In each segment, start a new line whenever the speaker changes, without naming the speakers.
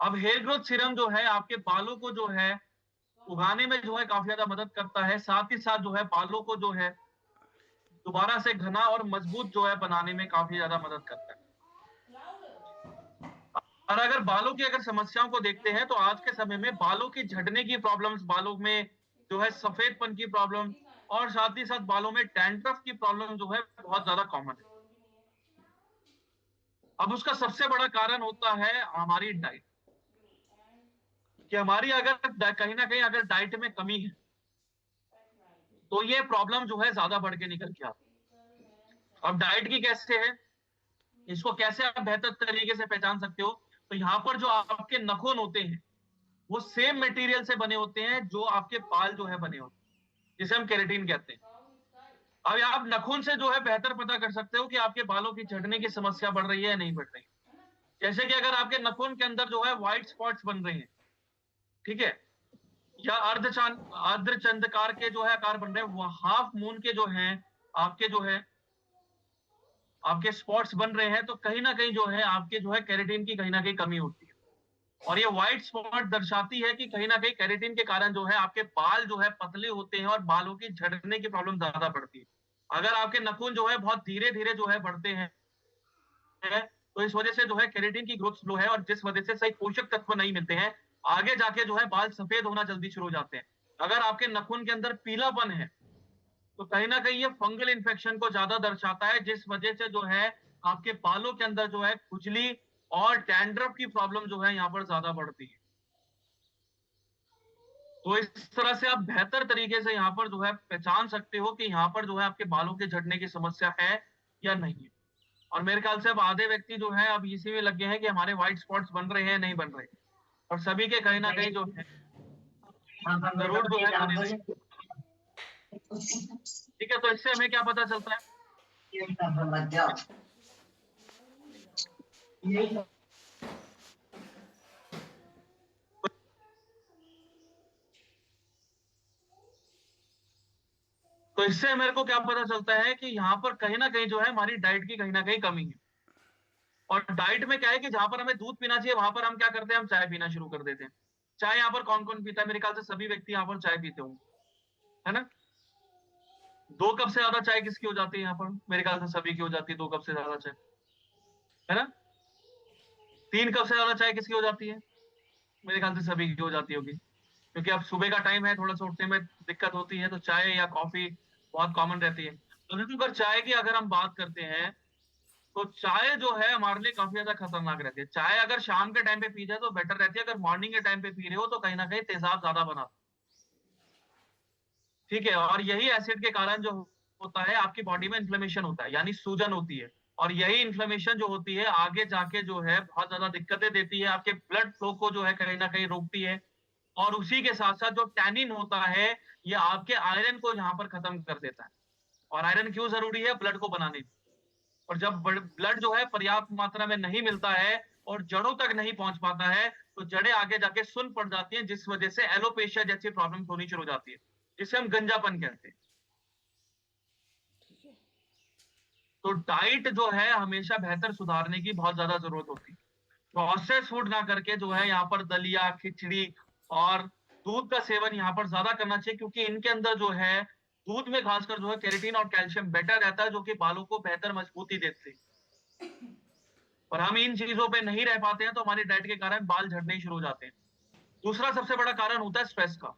अब hair growth serum जो है आपके बालों को जो है उगाने में जो है काफी ज्यादा मदद करता है, साथ ही साथ जो है बालों को जो है दोबारा से घना और मजबूत जो है बनाने में काफी ज्यादा मदद करता है। और अगर बालों की अगर समस्याओं को देखते हैं तो आज के समय में बालों की झड़ने की प्रॉब्लम्स, बालों में जो है सफेदपन की प्रॉब्लम और साथ ही साथ बालों में डैंड्रफ की प्रॉब्लम जो है बहुत ज्यादा कॉमन है। अब उसका सबसे बड़ा कारण होता है हमारी डाइट, कि हमारी अगर कहीं ना कहीं अगर डाइट में कमी है तो ये प्रॉब्लम जो है ज्यादा बढ़ के निकल के आती है। अब डाइट की कैसे है, इसको कैसे आप बेहतर तरीके से पहचान सकते हो, तो यहाँ पर जो आपके नखून होते हैं वो सेम मटेरियल से बने होते हैं जो आपके बाल जो है बने होते हैं, जिसे हम केराटिन कहते हैं। अब आप नखून से जो है बेहतर पता कर सकते हो कि आपके बालों की झड़ने की समस्या बढ़ रही है या नहीं बढ़ रही है। जैसे कि अगर आपके नखून के अंदर जो है व्हाइट स्पॉट्स बन रहे हैं, ठीक है, या अर्धचंद्राकार के जो है आकार बन रहे हैं, वो हाफ मून के जो है आपके जो है आपके स्पॉट्स बन रहे हैं, तो कहीं ना कहीं जो है आपके जो है केराटिन की कहीं ना कहीं कमी होती है। और ये व्हाइट स्पॉट दर्शाती है कि कहीं ना कहीं केराटिन के कारण जो है आपके बाल जो है पतले होते हैं और बालों की झड़ने की प्रॉब्लम ज्यादा बढ़ती है। अगर आपके नखून जो है बहुत धीरे धीरे जो है बढ़ते हैं, तो इस वजह से जो है केराटिन की ग्रोथ स्लो है और जिस वजह से सही पोषक तत्व नहीं मिलते हैं, आगे जाके जो है बाल सफेद होना जल्दी शुरू हो जाते हैं। अगर आपके नखून के अंदर पीलापन है तो कहीं ना कहीं ये फंगल इन्फेक्शन को ज्यादा दर्शाता है, जिस वजह से जो है आपके बालों के अंदर जो है खुजली और डैंड्रफ की प्रॉब्लम जो है यहाँ पर ज्यादा बढ़ती है। तो इस तरह से आप बेहतर तरीके से यहाँ पर जो है पहचान सकते हो कि यहाँ पर जो है आपके बालों के झड़ने की समस्या है या नहीं है। और मेरे ख्याल से अब आधे व्यक्ति जो है अब इसी में लगे हैं कि हमारे व्हाइट स्पॉट्स बन रहे हैं नहीं बन रहे, और सभी के कहीं ना कहीं जो है जरूर जो है बने रहे। ठीक है, तो इससे हमें क्या पता चलता है, तो इससे मेरे को क्या पता चलता है कि यहाँ पर कहीं ना कहीं जो है हमारी डाइट की कहीं ना कहीं कमी है। और डाइट में क्या है कि जहां पर हमें दूध पीना चाहिए वहां पर हम क्या करते हैं, हम चाय पीना शुरू कर देते हैं। चाय यहाँ पर कौन कौन पीता है, मेरे ख्याल से सभी व्यक्ति यहाँ पर चाय पीते होंगे, है ना। 2 कप से ज्यादा चाय किसकी हो जाती है यहाँ पर, मेरे ख्याल से सभी की हो जाती है 2 कप से ज्यादा चाय, है ना। 3 कप से ज्यादा चाय किसकी हो जाती है, मेरे ख्याल से सभी की हो जाती होगी, क्योंकि अब सुबह का टाइम है, थोड़ा सा उठने में दिक्कत होती है, तो चाय या कॉफी बहुत कॉमन रहती है। तो देखो अगर चाय की अगर हम बात करते हैं तो चाय जो है हमारे लिए काफी ज्यादा खतरनाक रहती है। चाय अगर शाम के टाइम पे पी जाए तो बेटर रहती है, अगर मॉर्निंग के टाइम पे पी रहे हो तो कहीं ना कहीं तेजाब ज्यादा बना, ठीक है। और यही एसिड के कारण जो होता है आपकी बॉडी में इन्फ्लेमेशन होता है, यानी सूजन होती है। और यही इन्फ्लेमेशन जो होती है आगे जाके जो है बहुत ज्यादा दिक्कतें देती है, आपके ब्लड फ्लो को जो है कहीं ना कहीं रोकती है। और उसी के साथ साथ जो टैनिन होता है ये आपके आयरन को यहाँ पर खत्म कर देता है। और आयरन क्यों जरूरी है, ब्लड को बनाने में। और जब ब्लड जो है पर्याप्त मात्रा में नहीं मिलता है और जड़ों तक नहीं पहुंच पाता है, तो जड़ें आगे जाके सुन्न पड़ जाती हैं, जिस वजह से एलोपेशिया जैसी प्रॉब्लम होनी शुरू हो जाती है, जिसे हम गंजापन कहते हैं। तो डाइट जो है हमेशा बेहतर सुधारने की बहुत ज्यादा जरूरत होती है। प्रोसेस फूड ना करके जो है यहाँ पर दलिया, खिचड़ी और दूध का सेवन यहाँ पर ज्यादा करना चाहिए, क्योंकि इनके अंदर जो है दूध में खासकर जो है केराटिन और कैल्शियम बेटर रहता है, जो कि बालों को बेहतर मजबूती देते हैं। और हम इन चीजों पे नहीं रह पाते हैं तो हमारी डाइट के कारण बाल झड़ने शुरू हो जाते हैं। दूसरा सबसे बड़ा कारण होता है स्ट्रेस का।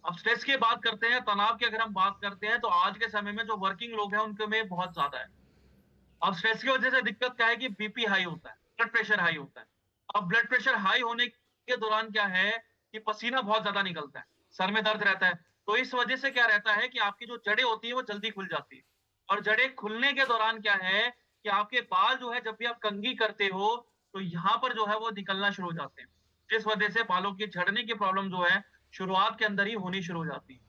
अब स्ट्रेस की बात करते हैं, तनाव की अगर हम बात करते हैं, तो आज के समय में जो वर्किंग लोग हैं उनके में बहुत ज्यादा है। अब स्ट्रेस की वजह से दिक्कत क्या है कि बीपी हाई होता है, ब्लड प्रेशर हाई होता है। अब ब्लड प्रेशर हाई होने के दौरान क्या है कि पसीना बहुत ज्यादा निकलता है, सर में दर्द रहता है। तो इस वजह से क्या रहता है कि आपकी जो जड़ें होती है वो जल्दी खुल जाती है। और जड़ें खुलने के दौरान क्या है कि आपके बाल जो है जब भी आप कंघी करते हो तो यहाँ पर जो है वो निकलना शुरू हो जाते हैं, जिस वजह से बालों की झड़ने की प्रॉब्लम जो है शुरुआत के अंदर ही होनी शुरू हो जाती है।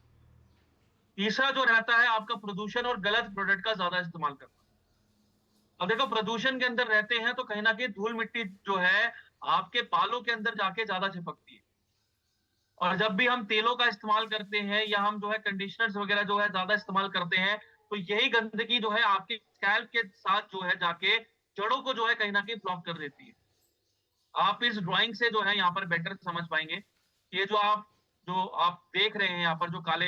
तीसरा जो रहता है आपका प्रदूषण और गलत प्रोडक्ट का ज्यादा इस्तेमाल करना। अब देखो प्रदूषण के अंदर रहते हैं तो कहीं ना कहीं धूल मिट्टी जो है आपके बालों के अंदर जाके ज्यादा चिपकती है। और जब भी हम तेलों का इस्तेमाल करते हैं या हम जो है कंडीशनर्स वगैरह जो है ज्यादा इस्तेमाल करते हैं, तो यही गंदगी जो है आपके स्कैल्प के साथ जो है जाके जड़ों को जो है कहीं ना कहीं ब्लॉक कर देती है। आप इस ड्राइंग से जो है यहाँ पर बेटर समझ पाएंगे। ये जो आप देख रहे हैं यहाँ पर, जो काले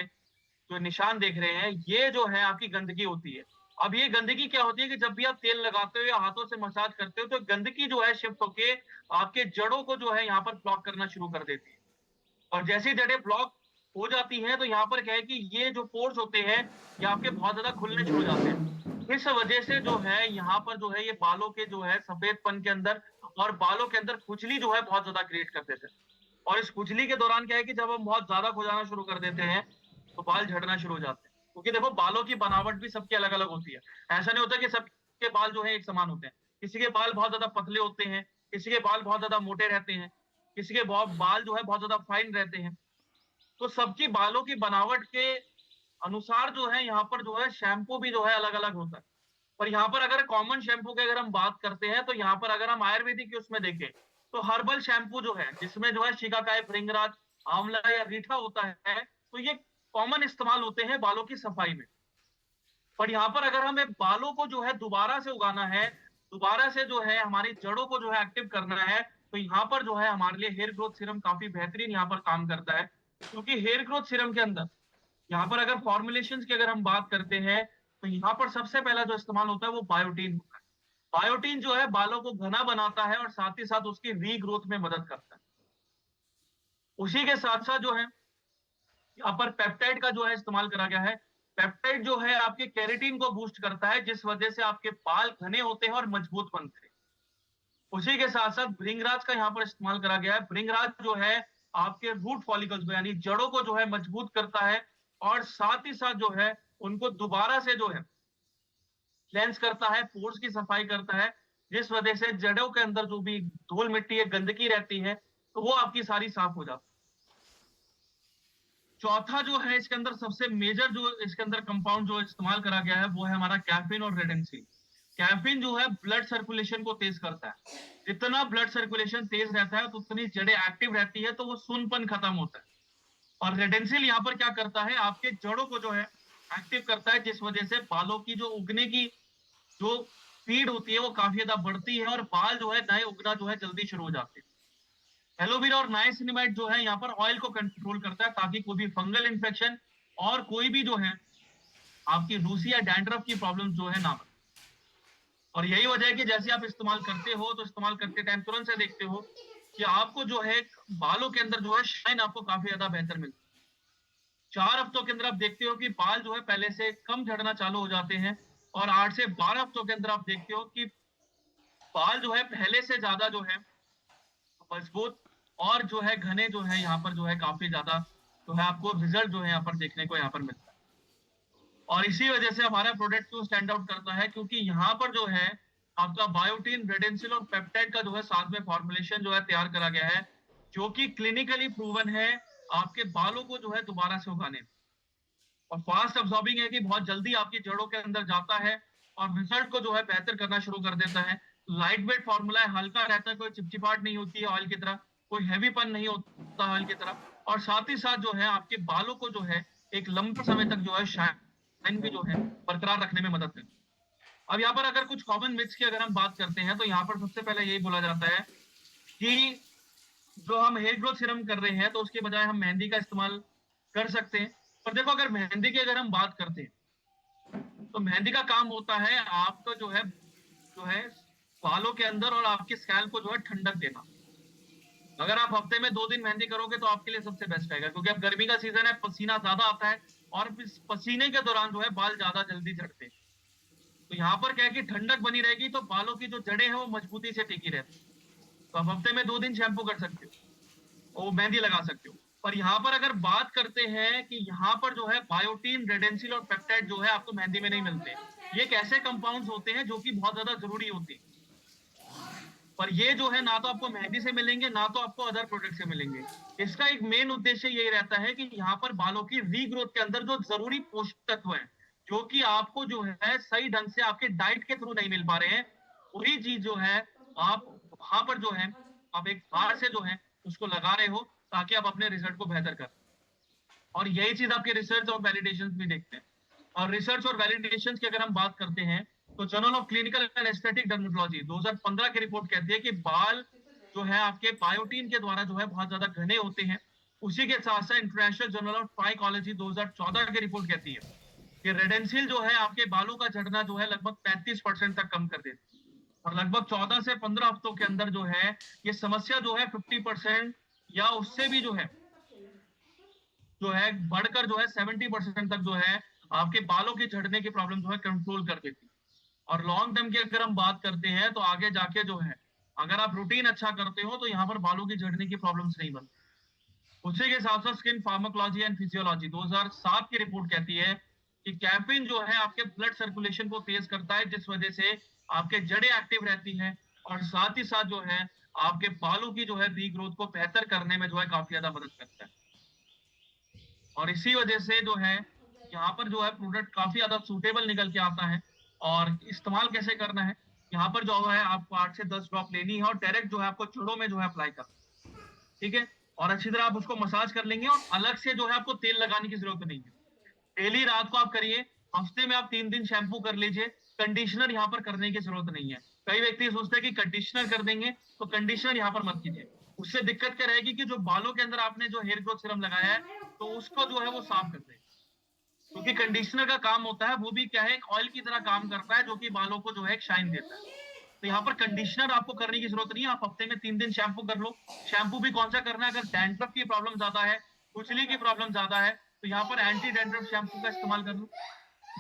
जो निशान देख रहे हैं, ये जो है आपकी गंदगी होती है। अब ये गंदगी क्या होती है कि जब भी आप तेल लगाते हो या हाथों से मसाज करते हो, तो गंदगी जो है शिफ्ट होके आपके जड़ों को जो है यहाँ पर ब्लॉक करना शुरू कर देती है। और जैसे ही जड़ें ब्लॉक हो जाती हैं, तो यहाँ पर क्या है कि ये जो पोर्स होते हैं, ये आपके बहुत ज्यादा खुलने शुरू हो जाते हैं। इस वजह से जो है यहाँ पर जो है ये बालों के जो है सफेदपन के अंदर और बालों के अंदर खुजली जो है बहुत ज्यादा क्रिएट कर देते हैं। और इस खुजली के दौरान क्या है कि जब हम बहुत ज्यादा खुजाना शुरू कर देते हैं, तो बाल झड़ना शुरू हो जाते हैं। क्योंकि देखो, बालों की बनावट भी सबकी अलग अलग होती है। ऐसा नहीं होता कि सबके बाल जो है एक समान होते हैं। किसी के बाल बहुत ज्यादा पतले होते हैं, किसी के बाल बहुत ज्यादा मोटे रहते हैं, किसी के बाल जो है बहुत ज्यादा फाइन रहते हैं। तो सबकी बालों की बनावट के अनुसार जो है यहाँ पर जो है शैम्पू भी जो है अलग अलग होता है। पर यहाँ पर अगर कॉमन शैम्पू की अगर हम बात करते हैं, तो यहाँ पर अगर हम आयुर्वेदिक की उसमें देखें, तो हर्बल शैम्पू जो है, जिसमें जो है शिकाकाई, भृंगराज, आंवला या रीठा होता है, तो ये कॉमन इस्तेमाल होते हैं बालों की सफाई में। पर यहाँ पर अगर हमें बालों को जो है दोबारा से उगाना है, दोबारा से जो है हमारी जड़ों को जो है एक्टिव करना है, तो यहाँ पर जो है हमारे लिए हेयर ग्रोथ सीरम काफी बेहतरीन यहाँ पर काम करता है। क्योंकि हेयर ग्रोथ सीरम के अंदर यहाँ पर अगर फॉर्मुलेशन की अगर हम बात करते हैं, तो यहाँ पर सबसे पहला जो इस्तेमाल होता है वो बायोटीन होता है। बायोटीन जो है बालों को घना बनाता है और साथ ही साथ उसकी रीग्रोथ में मदद करता है। उसी के साथ साथ जो है यहाँ पर पेप्टाइड का जो है इस्तेमाल करा गया है। पेप्टाइड जो है आपके केराटिन को बूस्ट करता है, जिस वजह से आपके बाल घने होते हैं और मजबूत बनते हैं। उसी के साथ साथ भृंगराज का यहाँ पर इस्तेमाल करा गया है। भृंगराज जो है आपके रूट फॉलिकल्स को, यानी जड़ों को जो है मजबूत करता है और साथ ही साथ जो है उनको दोबारा से जो है क्लेंस करता है, पोर्स की सफाई करता है, जिस वजह से जड़ों के अंदर जो भी धूल मिट्टी है, गंदगी रहती है, तो वो आपकी सारी साफ हो जाती है। चौथा जो है इसके अंदर सबसे मेजर जो इसके अंदर कंपाउंड जो इस्तेमाल करा गया है, वो है हमारा कैफीन और रेडेंसिल। कैफीन जो है ब्लड सर्कुलेशन को तेज करता है। जितना ब्लड सर्कुलेशन तेज रहता है, तो उतनी जड़ें एक्टिव रहती है, तो वो सुनपन खत्म होता है। और रेडेंसिल यहाँ पर क्या करता है, आपके जड़ों को जो है एक्टिव करता है, जिस वजह से बालों की जो उगने की जो स्पीड होती है वो काफी ज्यादा बढ़ती है और बाल जो है नए उगना जो है जल्दी शुरू हो जाते हैं। एलोवेरा और नाइसिनिमाइड जो है यहाँ पर ऑयल को कंट्रोल करता है, ताकि कोई भी फंगल इन्फेक्शन और कोई भी जो है आपकी रूसी या डैंड्रफ की प्रॉब्लम जो है ना बने। और यही वजह है कि जैसे आप इस्तेमाल करते हो, तो इस्तेमाल करते टाइम तुरंत से देखते हो कि आपको जो है बालों के अंदर जो है शाइन आपको काफी ज्यादा बेहतर मिलती है। 4 हफ्तों के अंदर आप देखते हो कि बाल जो है पहले से कम झड़ना चालू हो जाते हैं। और 8 से 12 हफ्तों के अंदर आप देखते हो कि बाल जो है पहले से ज्यादा जो है मजबूत और जो है घने जो है यहाँ पर जो है काफी ज्यादा जो है आपको रिजल्ट जो है यहाँ पर देखने को यहाँ पर मिलता है। और इसी वजह से हमारा प्रोडक्ट क्यों स्टैंड आउट करता है, क्योंकि यहाँ पर जो है आपका बायोटीन, रेडेंसिल और पेप्टाइड का जो है साथ में फॉर्मुलेशन जो है तैयार करा गया है, जो कि क्लिनिकली प्रूवन है आपके बालों को जो है दोबारा से उगाने में। और फास्ट अब्सॉर्बिंग है कि बहुत जल्दी आपकी जड़ों के अंदर जाता है और रिजल्ट को जो है बेहतर करना शुरू कर देता है। लाइट वेट फॉर्मूला है, हल्का रहता है, कोई चिपचिपाहट नहीं होती है ऑयल की तरह, कोई हैवीपन नहीं होता ऑयल की तरह। और साथ ही साथ जो है आपके बालों को जो है एक लंबे समय तक जो है शाइन भी जो है बरकरार रखने में मदद करती है। अब यहाँ पर अगर कुछ कॉमन मिथ्स की अगर हम बात करते हैं, तो यहाँ पर सबसे पहले यही बोला जाता है कि जो हम हेयर ग्रोथ सीरम कर रहे हैं, तो उसके बजाय हम मेहंदी का इस्तेमाल कर सकते हैं। पर देखो, अगर मेहंदी की अगर हम बात करते हैं, तो मेहंदी का काम होता है आपको जो है बालों के अंदर और आपके स्कैल्प को जो है ठंडक देना। अगर आप हफ्ते में 2 दिन मेहंदी करोगे, तो आपके लिए सबसे बेस्ट रहेगा, क्योंकि अब गर्मी का सीजन है, पसीना ज्यादा आता है और इस पसीने के दौरान जो है बाल ज्यादा जल्दी झड़ते हैं। तो यहाँ पर क्या है कि ठंडक बनी रहेगी, तो बालों की जो जड़ें हैं वो मजबूती से टिकी रहती है। तो आप हफ्ते में 2 दिन शैम्पू कर सकते हो और मेहंदी लगा सकते हो। पर यहाँ पर अगर बात करते हैं कि यहाँ पर जो है बायोटीन, रेडेंसिल और पेप्टाइड जो है आपको मेहंदी में नहीं मिलते। ये एक ऐसे कंपाउंड्स होते हैं जो कि बहुत ज्यादा जरूरी होते हैं। पर ये जो है ना तो आपको मेहंदी से मिलेंगे, ना तो आपको अदर प्रोडक्ट से मिलेंगे। इसका एक मेन उद्देश्य यही रहता है कि यहाँ पर बालों की रीग्रोथ के अंदर जो जरूरी पोषक तत्व है, जो कि आपको जो है सही ढंग से आपके डाइट के थ्रू नहीं मिल पा रहे हैं, वही चीज जो है आप वहां पर जो है आप एक बार से जो है उसको लगा रहे हो, ताकि आप अपने रिजल्ट को बेहतर कर। और यही चीज आपके रिसर्च और वैलिडेशन भी देखते हैं। और रिसर्च और वैलिडेशन की अगर हम बात करते हैं, तो journal of clinical and aesthetic dermatology 2015 की रिपोर्ट कहती है कि बाल जो है आपके बायोटीन के द्वारा जो है बहुत ज्यादा घने होते हैं। उसी के साथ साथ इंटरनेशनल जर्नल ऑफ ट्राइकोलॉजी 2014 की रिपोर्ट कहती है कि रेडेंसिल जो है आपके बालों का झड़ना जो है लगभग 35% तक कम कर देती है, और लगभग 14 से 15 हफ्तों के अंदर जो है ये समस्या जो है 50% या उससे भी जो है बढ़कर जो है 70% तक जो है आपके बालों के झड़ने की प्रॉब्लम जो है कंट्रोल कर देती है। और लॉन्ग टर्म की अगर हम बात करते हैं तो आगे जाके जो है अगर आप रूटीन अच्छा करते हो तो यहाँ पर बालों की झड़ने की प्रॉब्लम्स नहीं बनती। उसी के साथ साथ स्किन फार्माकोलॉजी एंड फिजियोलॉजी 2007 की रिपोर्ट कहती है कि कैफीन जो है आपके ब्लड सर्कुलेशन को तेज करता है, जिस वजह से आपके जड़ें एक्टिव रहती हैं, और साथ ही साथ जो है आपके बालों की जो है रीग्रोथ को बेहतर करने में जो है काफी ज्यादा मदद करता है। और इसी वजह से जो है यहाँ पर जो है प्रोडक्ट काफी ज्यादा सूटेबल निकल के आता है। और इस्तेमाल कैसे करना है, यहाँ पर जो है आपको 8 से 10 ड्रॉप लेनी है और डायरेक्ट जो है आपको जड़ों में जो है अप्लाई करना है, ठीक है। और अच्छी तरह आप उसको मसाज कर लेंगे और अलग से जो है आपको तेल लगाने की जरूरत नहीं है। डेली रात को आप करिए, हफ्ते में आप 3 दिन शैम्पू कर लीजिए, कंडीशनर यहाँ पर करने की जरूरत नहीं है। कई व्यक्ति सोचते हैं कि कंडीशनर कर देंगे, तो कंडीशनर यहाँ पर मत कीजिए। उससे दिक्कत क्या रहेगी कि जो बालों के अंदर आपने जो हेयर ग्रोथ सीरम लगाया है तो उसको जो है वो साफ कर देगा, क्योंकि कंडीशनर का काम होता है वो भी क्या है, एक ऑयल की तरह काम करता है जो कि बालों को जो है एक शाइन देता है। तो यहाँ पर कंडीशनर आपको करने की जरूरत नहीं है, आप हफ्ते में 3 दिन शैम्पू कर लो। शैम्पू भी कौन सा करना है, अगर डैंड्रफ की प्रॉब्लम ज्यादा है, खुजली की प्रॉब्लम ज्यादा है, तो यहाँ पर एंटी डैंड्रफ शैम्पू का इस्तेमाल कर लो।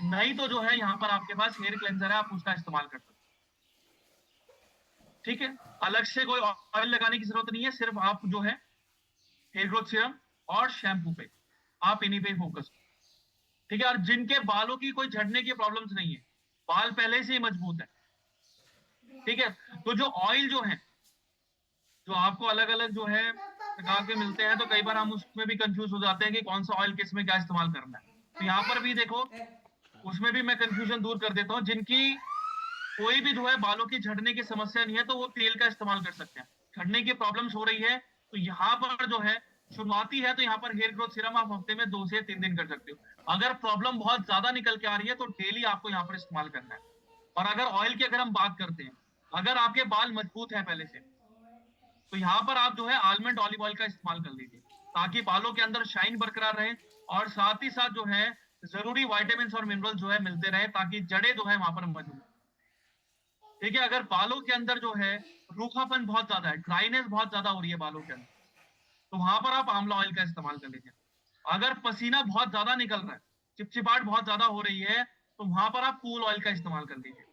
नहीं तो जो है यहाँ पर आपके पास हेयर क्लेंजर है, आप उसका इस्तेमाल कर सकते हो, ठीक है। अलग से कोई ऑयल लगाने की जरूरत नहीं है, सिर्फ आप जो है हेयर ग्रोथ सीरम और शैम्पू पे आप इन्हीं पे फोकस, ठीक है। और जिनके बालों की कोई झड़ने की प्रॉब्लम्स नहीं है, बाल पहले से ही मजबूत है, ठीक है, तो जो ऑयल जो है जो आपको अलग अलग जो है प्रकार के मिलते हैं, तो कई बार हम उसमें भी कंफ्यूज हो जाते हैं कि कौन सा ऑयल किस में क्या इस्तेमाल करना है। तो यहाँ पर भी देखो, उसमें भी मैं कंफ्यूजन दूर कर देता हूँ। जिनकी कोई भी जो है बालों की झड़ने की समस्या नहीं है तो वो तेल का इस्तेमाल कर सकते हैं। झड़ने की प्रॉब्लम्स हो रही है तो यहाँ पर जो है शुरुआती है, तो यहाँ पर हेयर ग्रोथ सीरम आप हफ्ते में 2 से 3 दिन कर सकते हो। अगर प्रॉब्लम बहुत ज्यादा निकल के आ रही है तो डेली आपको यहाँ पर इस्तेमाल करना है। और अगर ऑयल की अगर हम बात करते हैं, अगर आपके बाल मजबूत है पहले से, तो यहाँ पर आप जो है आलमंड ऑलिव ऑयल का इस्तेमाल कर लीजिए, ताकि बालों के अंदर शाइन बरकरार रहे और साथ ही साथ जो है जरूरी वाइटामिन और मिनरल जो है मिलते रहे, ताकि जड़ें जो है वहां पर मजबूत, ठीक है। अगर बालों के अंदर जो है रूखापन बहुत ज्यादा है, ड्राइनेस बहुत ज्यादा हो रही है बालों के अंदर, तो वहां पर आप आंवला ऑयल का इस्तेमाल कर लीजिए। अगर पसीना बहुत ज्यादा निकल रहा है, चिपचिपाहट बहुत ज्यादा हो रही है, तो वहां पर आप कूल ऑयल का इस्तेमाल कर लीजिए,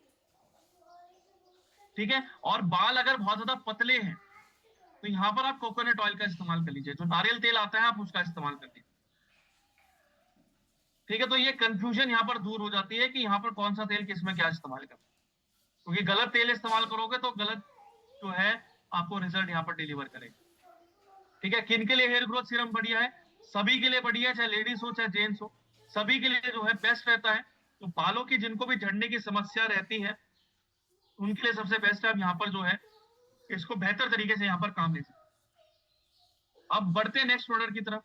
ठीक है। और बाल अगर बहुत ज्यादा पतले हैं तो यहाँ पर आप कोकोनट ऑयल का इस्तेमाल कर लीजिए, जो नारियल तेल आता है आप उसका इस्तेमाल कर लीजिए, ठीक है। तो ये कंफ्यूजन यहाँ पर दूर हो जाती है कि यहाँ पर कौन सा तेल किस में क्या इस्तेमाल करना, क्योंकि गलत तेल इस्तेमाल करोगे तो गलत जो है आपको रिजल्ट यहाँ पर डिलीवर करेगा, ठीक है। किन के लिए हेयर ग्रोथ सीरम बढ़िया है, सभी के लिए बढ़िया है, चाहे लेडीज हो चाहे जेंट्स हो, सभी के लिए जो है बेस्ट रहता है। तो बालों की जिनको भी झड़ने की समस्या रहती है उनके लिए सबसे बेस्ट है। अब यहाँ पर जो है इसको बेहतर तरीके से यहाँ पर काम ले सकते। अब बढ़ते हैं नेक्स्ट प्रोडक्ट की तरफ।